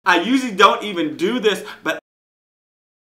I usually don't even do this, but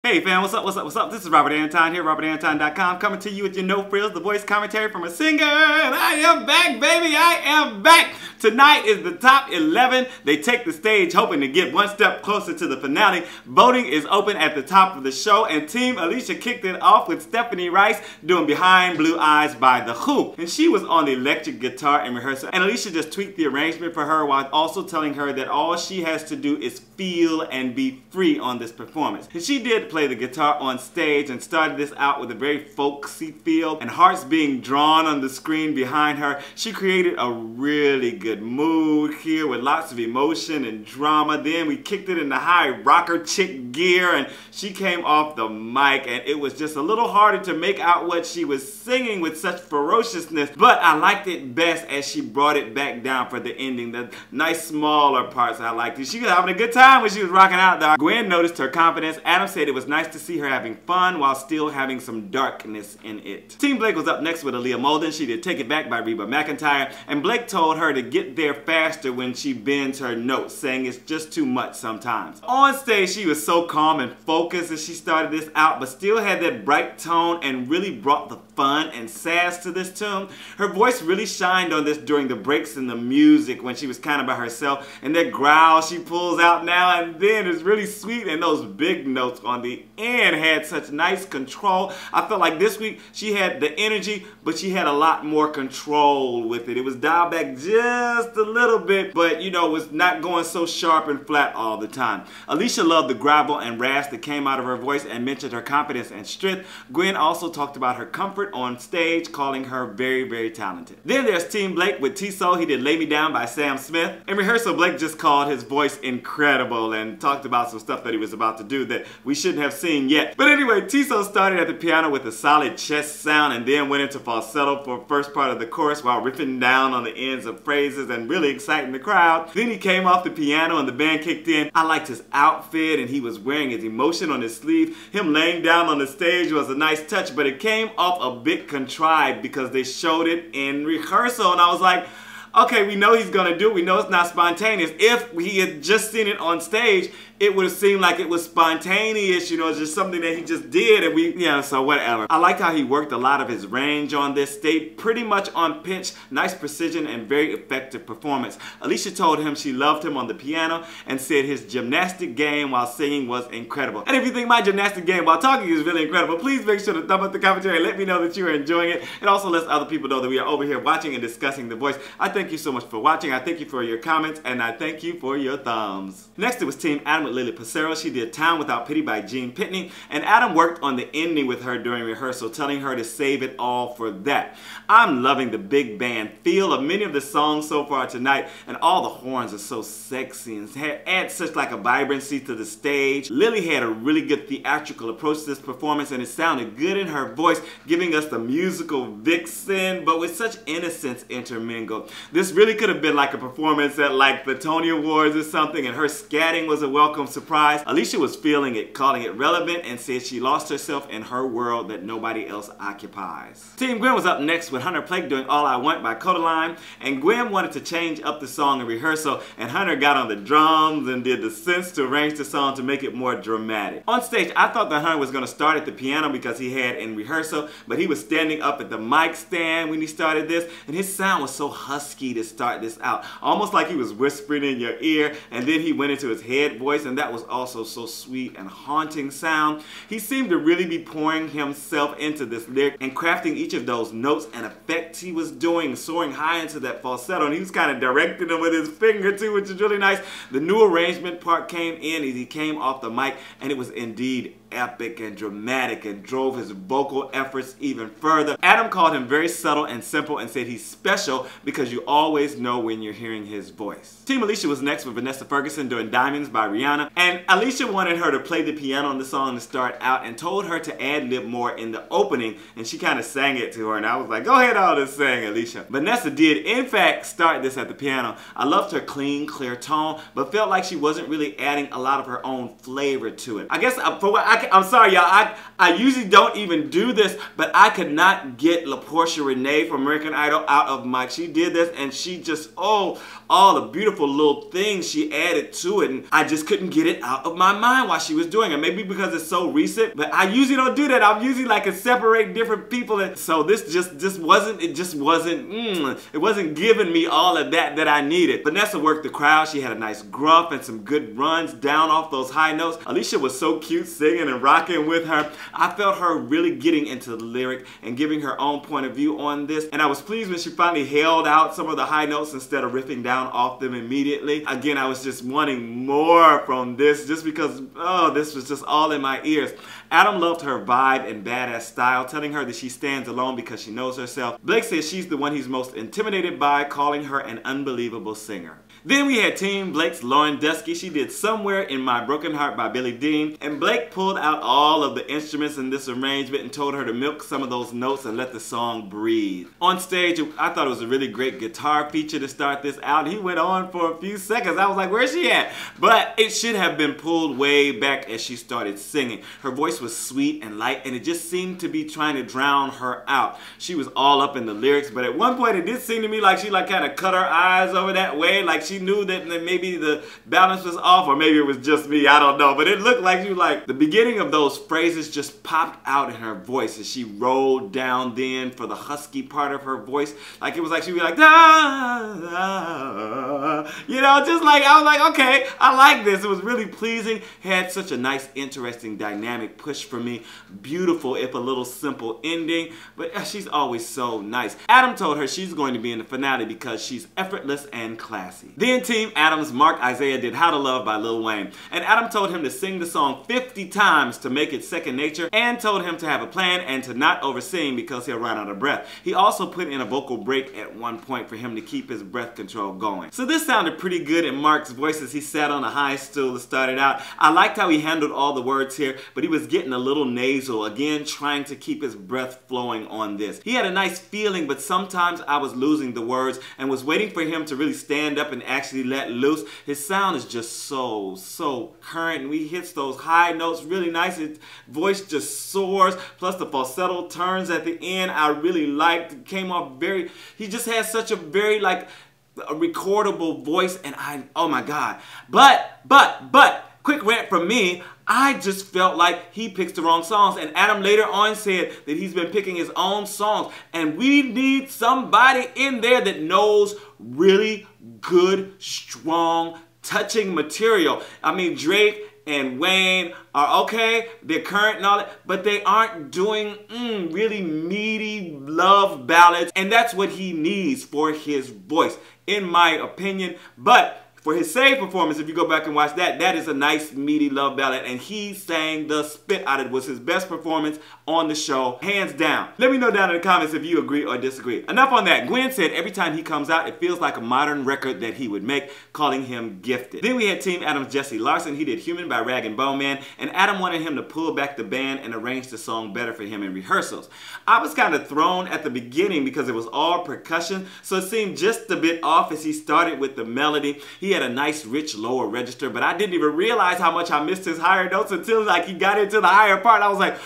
hey fam, what's up, what's up, what's up? This is Robert Anton here, robertanton.com, coming to you with your no frills, the voice commentary from a singer, and I am back, baby, I am back! Tonight is the top 11. They take the stage hoping to get one step closer to the finale. Voting is open at the top of the show, and TeamAlicia kicked it off with Stephanie Rice doing Behind Blue Eyes by The Who. And she was on the electric guitar in rehearsal, and Alicia just tweaked the arrangement for her while also telling her that all she has to do is feel and be free on this performance. And she did play the guitar on stage and started this out with a very folksy feel and hearts being drawn on the screen behind her. She created a really good mood here with lots of emotion and drama. Then we kicked it into high rocker chick gear and she came off the mic and it was just a little harder to make out what she was singing with such ferociousness, but I liked it best as she brought it back down for the ending. The nice smaller parts I liked it. She was having a good time when she was rocking out there. Gwen noticed her confidence. Adam said it was nice to see her having fun while still having some darkness in it. TeamBlake was up next with Aliyah Moulden. She did Take It Back by Reba McEntire, and Blake told her to get there faster when she bends her notes, saying it's just too much sometimes. On stage, she was so calm and focused as she started this out, but still had that bright tone and really brought the fun and sass to this tune. Her voice really shined on this during the breaks in the music when she was kind of by herself, and that growl she pulls out now and then is really sweet, and those big notes on the end had such nice control. I felt like this week she had the energy, but she had a lot more control with it. It was dialed back just a little bit, but you know, it was not going so sharp and flat all the time. Alicia loved the gravel and rasp that came out of her voice and mentioned her confidence and strength. Gwen also talked about her comfort on stage, calling her very, very talented. Then there's TeamBlake with TSoul. He did Lay Me Down by Sam Smith. In rehearsal, Blake just called his voice incredible and talked about some stuff that he was about to do that we shouldn't have seen yet. But anyway, TSoul started at the piano with a solid chest sound and then went into falsetto for the first part of the chorus while riffing down on the ends of phrases and really exciting the crowd. Then he came off the piano and the band kicked in. I liked his outfit and he was wearing his emotion on his sleeve. Him laying down on the stage was a nice touch, but it came off a bit contrived because they showed it in rehearsal, and I was like, okay, we know he's gonna do it. We know it's not spontaneous. If he had just seen it on stage, it would have seemed like it was spontaneous, you know, it's just something that he just did and we, yeah, so whatever. I liked how he worked a lot of his range on this, stayed pretty much on pitch, nice precision and very effective performance. Alicia told him she loved him on the piano and said his gymnastic game while singing was incredible. And if you think my gymnastic game while talking is really incredible, please make sure to thumb up the commentary and let me know that you are enjoying it. It also lets other people know that we are over here watching and discussing The Voice. I thank you so much for watching. I thank you for your comments and I thank you for your thumbs. Next it was TeamAdam with Lilli. Passero. She did Town Without Pity by Pitney, and Adam worked on the ending with her during rehearsal, telling her to save it all for that. I'm loving the big band feel of many of the songs so far tonight, and all the horns are so sexy and add such like a vibrancy to the stage. Lilli had a really good theatrical approach to this performance, and it sounded good in her voice, giving us the musical vixen, but with such innocence intermingled. This really could have been like a performance at like the Tony Awards or something, and her scatting was a welcome surprise. Alicia was feeling it, calling it relevant, and said she lost herself in her world that nobody else occupies. TeamGwen was up next with Plake doing All I Want by Kodaline, and Gwen wanted to change up the song in rehearsal, and Hunter got on the drums and did the synths to arrange the song to make it more dramatic. On stage, I thought that Hunter was going to start at the piano because he had in rehearsal, but he was standing up at the mic stand when he started this, and his sound was so husky to start this out, almost like he was whispering in your ear, and then he went into his head voice, and that was also so sweet and haunting sound. He seemed to really be pouring himself into this lyric and crafting each of those notes and effects he was doing, soaring high into that falsetto, and he was kind of directing them with his finger too, which is really nice. The new arrangement part came in as he came off the mic, and it was indeed epic and dramatic and drove his vocal efforts even further. Adam called him very subtle and simple and said he's special because you always know when you're hearing his voice. TeamAlicia was next with Vanessa Ferguson doing Diamonds by Rihanna, and Alicia wanted her to play the piano on the song to start out and told her to ad-lib more in the opening, and she kind of sang it to her, and I was like, go ahead all this sing, Alicia. Vanessa did in fact start this at the piano. I loved her clean, clear tone, but felt like she wasn't really adding a lot of her own flavor to it. I guess for what I'm sorry y'all, I usually don't even do this, but I could not get LaPortia Renee from American Idol out of Mike. She did this and she just, oh, all the beautiful little things she added to it, and I just couldn't get it out of my mind while she was doing it. Maybe because it's so recent, but I usually don't do that. I'm usually like a separate different people, and so this just wasn't, it wasn't giving me all of that I needed. Vanessa worked the crowd. She had a nice gruff and some good runs down off those high notes. Aliyah was so cute singing and rocking with her. I felt her really getting into the lyric and giving her own point of view on this, and I was pleased when she finally held out some of the high notes instead of riffing down off them immediately. Again, I was just wanting more from this just because, oh, this was just all in my ears. Adam loved her vibe and badass style, telling her that she stands alone because she knows herself. Blake says she's the one he's most intimidated by, calling her an unbelievable singer. Then we had TeamBlake's Lauren Duski. She did Somewhere in My Broken Heart by Billie Dean, and Blake pulled out all of the instruments in this arrangement and told her to milk some of those notes and let the song breathe. On stage, I thought it was a really great guitar feature to start this out. He went on for a few seconds. I was like, where's she at? But it should have been pulled way back as she started singing. Her voice was sweet and light, and it just seemed to be trying to drown her out. She was all up in the lyrics, but at one point it did seem to me like she kind of cut her eyes over that way, like she knew that maybe the balance was off, or maybe it was just me, I don't know. But it looked like the beginning of those phrases just popped out in her voice as she rolled down then for the husky part of her voice. Like it was like she'd be like, da, da, you know, just like, I was like, okay, I like this. It was really pleasing. Had such a nice, interesting, dynamic push for me. Beautiful, if a little simple ending, but she's always so nice. Adam told her she's going to be in the finale because she's effortless and classy. Then TeamAdam's Mark Isaiah did How to Love by Lil Wayne, and Adam told him to sing the song 50 times to make it second nature, and told him to have a plan and to not oversing because he'll run out of breath. He also put in a vocal break at one point for him to keep his breath control going. So this sounded pretty good in Mark's voice as he sat on a high stool to start it out. I liked how he handled all the words here, but he was getting a little nasal, again trying to keep his breath flowing on this. He had a nice feeling, but sometimes I was losing the words and was waiting for him to really stand up and actually let loose. His sound is just so current, and he hits those high notes really nice. His voice just soars, plus the falsetto turns at the end I really liked. It came off very, he just has such a very a recordable voice, and oh my god. But quick rant from me, I just felt like he picks the wrong songs, and Adam later on said that he's been picking his own songs, and we need somebody in there that knows really good, strong, touching material. I mean, Drake and Wayne are okay, they're current and all that, but they aren't doing really meaty love ballads, and that's what he needs for his voice, in my opinion. But for his Save performance, if you go back and watch that, that is a nice meaty love ballad, and he sang the spit out of it. It was his best performance on the show, hands down. Let me know down in the comments if you agree or disagree. Enough on that. Gwen said every time he comes out, it feels like a modern record that he would make, calling him gifted. Then we had TeamAdam's Jesse Larson. He did Human by Rag & Bone Man, and Adam wanted him to pull back the band and arrange the song better for him in rehearsals. I was kind of thrown at the beginning because it was all percussion, so it seemed just a bit off as he started with the melody. He had a nice rich lower register, but I didn't even realize how much I missed his higher notes until he got into the higher part. I was like,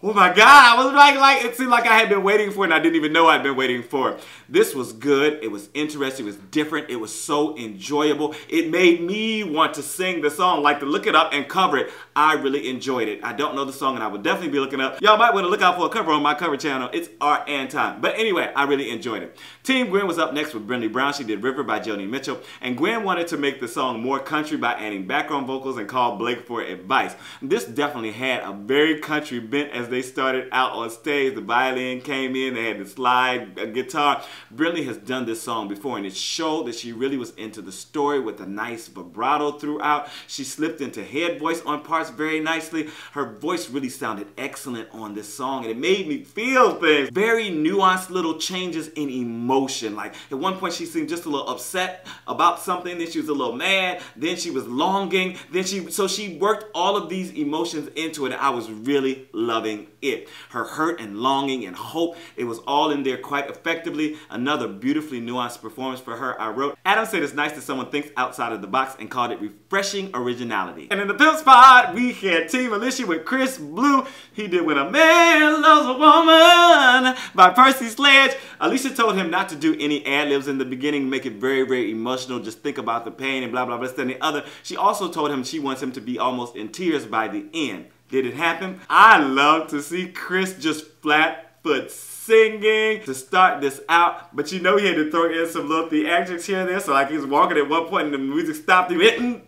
oh my god, I was like it seemed like I had been waiting for it and I didn't even know I'd been waiting for it. This was good, it was interesting, it was different, it was so enjoyable. It made me want to sing the song, to look it up and cover it. I really enjoyed it. I don't know the song and I would definitely be looking up. Y'all might want to look out for a cover on my cover channel. It's Art and Time. But anyway, I really enjoyed it. TeamGwen was up next with Brennley Brown. She did River by Joni Mitchell, and Gwen wanted to make the song more country by adding background vocals and called Blake for advice. This definitely had a very country bent as they started out on stage. The violin came in, they had the slide guitar. Brennley has done this song before, and it showed that she really was into the story with a nice vibrato throughout. She slipped into head voice on parts very nicely. Her voice really sounded excellent on this song, and it made me feel things. Very nuanced little changes in emotion. At one point she seemed just a little upset about something, then she was a little mad, then she was longing, then so she worked all of these emotions into it, and I was really loving sang it. Her hurt and longing and hope, it was all in there quite effectively. Another beautifully nuanced performance for her. I wrote, Adam said it's nice that someone thinks outside of the box and called it refreshing originality. And in the pimp spot, we had TeamAlicia with Chris Blue. He did When a Man Loves a Woman by Percy Sledge. Alicia told him not to do any ad-libs in the beginning, make it very, very emotional, just think about the pain and blah, blah, blah, this, and the other. She also told him she wants him to be almost in tears by the end. Did it happen? I love to see Chris just flat foot singing to start this out, but you know he had to throw in some little theatrics here and there, so like he was walking at one point and the music stopped him hitting.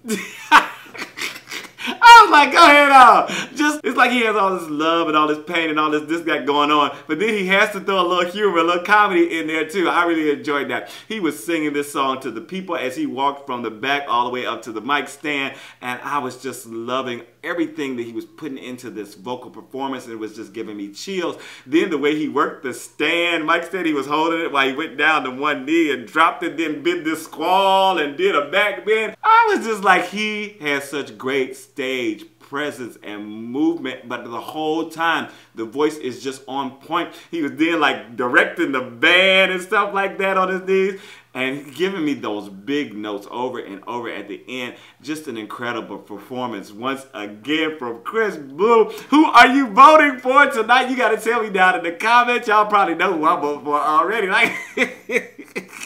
I was like, go ahead on. Just, it's like he has all this love and all this pain and all this got going on, but then he has to throw a little humor, a little comedy in there too. I really enjoyed that. He was singing this song to the people as he walked from the back all the way up to the mic stand, and I was just loving everything that he was putting into this vocal performance, and it was just giving me chills. Then the way he worked the stand, Mike said he was holding it while he went down to one knee and dropped it, then did this squall and did a back bend. I was just like, he has such great stage presence and movement, but the whole time the voice is just on point. He was then like directing the band and stuff like that on his knees and giving me those big notes over and over at the end. Just an incredible performance once again from Chris Blue. Who are you voting for tonight? You gotta tell me down in the comments. Y'all probably know who I'm voting for already. Like,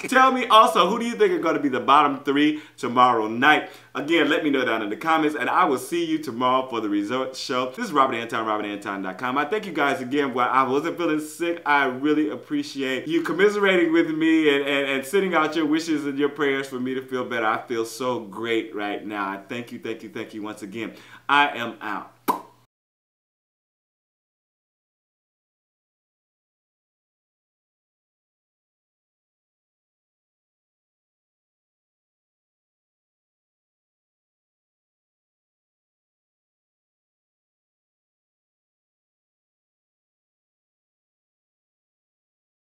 tell me also, who do you think are gonna be the bottom 3 tomorrow night? Again, let me know down in the comments, and I will see you tomorrow for the results show. This is Robert Anton, RobertAnton.com. I thank you guys again. While I wasn't feeling sick, I really appreciate you commiserating with me and sending out your wishes and your prayers for me to feel better. I feel so great right now. I thank you once again. I am out.